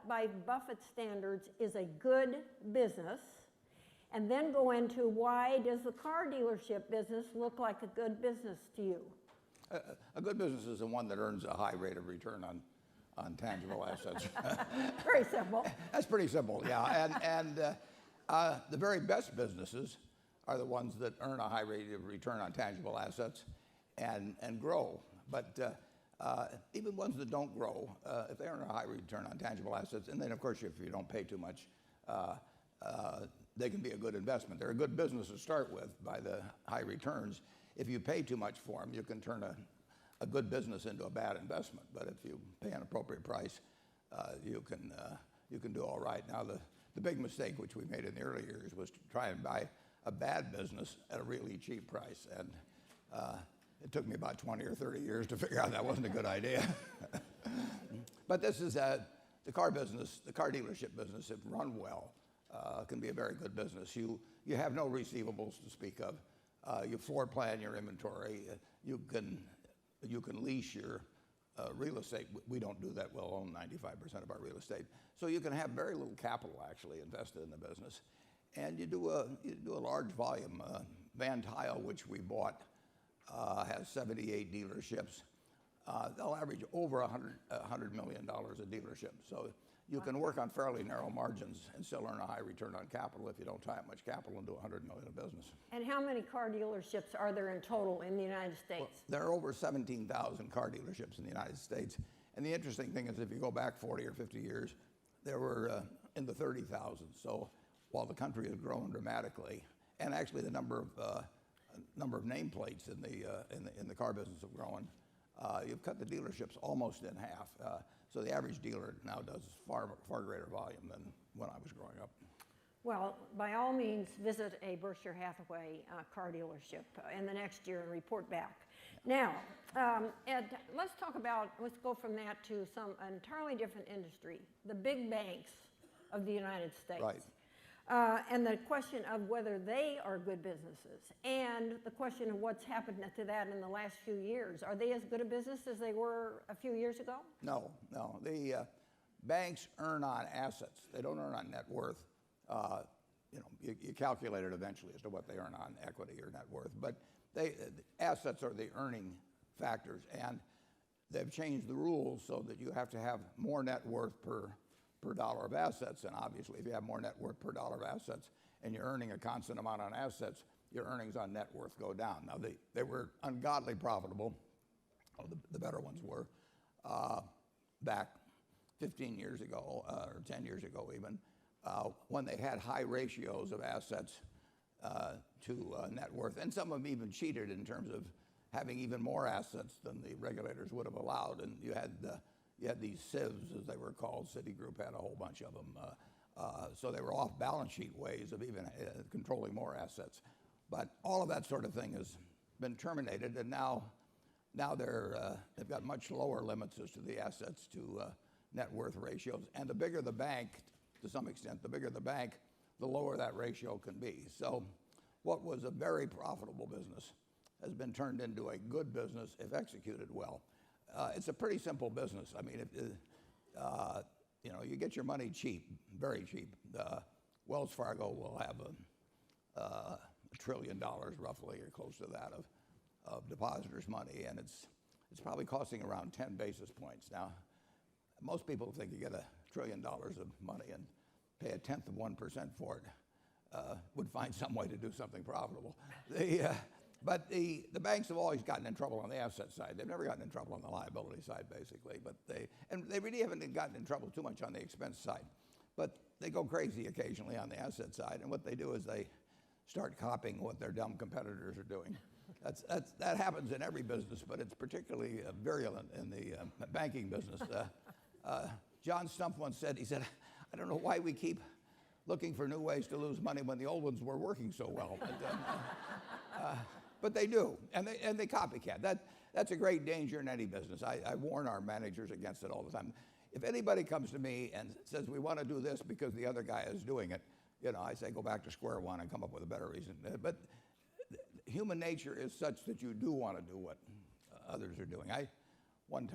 what, by Buffett standards, is a good business, and then go into why does the car dealership business look like a good business to you? A good business is the one that earns a high rate of return on tangible assets. Very simple. That's pretty simple, yeah. And the very best businesses are the ones that earn a high rate of return on tangible assets and grow. But even ones that don't grow, if they earn a high return on tangible assets, and then of course if you don't pay too much, they can be a good investment. They're a good business to start with by the high returns. If you pay too much for them, you can turn a good business into a bad investment. But if you pay an appropriate price, you can do all right. Now the big mistake which we made in the early years was to try and buy a bad business at a really cheap price, and it took me about 20 or 30 years to figure out that wasn't a good idea. But this is the car business, the car dealership business, if run well, can be a very good business. You have no receivables to speak of. You floor plan your inventory. You can lease your real estate. We don't do that. We'll own 95% of our real estate. So you can have very little capital actually invested in the business. And you do a large volume. Van Tile, which we bought, has 78 dealerships. They'll average over $100 million a dealership. So you can work on fairly narrow margins and still earn a high return on capital if you don't tie up much capital into $100 million of business. And how many car dealerships are there in total in the United States? Well, there are over 17,000 car dealerships in the United States. And the interesting thing is if you go back 40 or 50 years, there were in the 30,000. So while the country has grown dramatically, and actually the number of nameplates in the car business have grown, you've cut the dealerships almost in half. So the average dealer now does far greater volume than when I was growing up. Well, by all means, visit a Berkshire Hathaway car dealership in the next year and report back. Now, Ed, let's go from that to an entirely different industry, the big banks of the United States. Right. And the question of whether they are good businesses, and the question of what's happened to that in the last few years. Are they as good a business as they were a few years ago? No. The banks earn on assets. They don't earn on net worth. You calculate it eventually as to what they earn on equity or net worth. But assets are the earning factors, and they've changed the rules so that you have to have more net worth per dollar of assets. And obviously, if you have more net worth per dollar of assets and you're earning a constant amount on assets, your earnings on net worth go down. Now, they were ungodly profitable. The better ones were back 15 years ago or 10 years ago even, when they had high ratios of assets to net worth. And some of them even cheated in terms of having even more assets than the regulators would have allowed. And you had these SIVs, as they were called. Citigroup had a whole bunch of them. So they were off balance sheet ways of even controlling more assets. But all of that sort of thing has been terminated, and now they've got much lower limits as to the assets to net worth ratios. And the bigger the bank, to some extent, the bigger the bank, the lower that ratio can be. So what was a very profitable business has been turned into a good business if executed well. It's a pretty simple business. I mean, you get your money cheap, very cheap. Wells Fargo will have $1 trillion roughly, or close to that, of depositors' money, and it's probably costing around 10 basis points. Now, most people think you get $1 trillion of money and pay 1/10 of 1% for it, would find some way to do something profitable. But the banks have always gotten in trouble on the asset side. They've never gotten in trouble on the liability side, basically. But they really haven't gotten in trouble too much on the expense side. But they go crazy occasionally on the asset side. And what they do is they start copying what their dumb competitors are doing. That happens in every business, but it's particularly virulent in the banking business. John Stumpf once said, I don't know why we keep looking for new ways to lose money when the old ones were working so well. But they do, and they copycat. That's a great danger in any business. I warn our managers against it all the time. If anybody comes to me and says, we want to do this because the other guy is doing it, I say, go back to square one and come up with a better reason. But human nature is such that you do want to do what others are doing. One time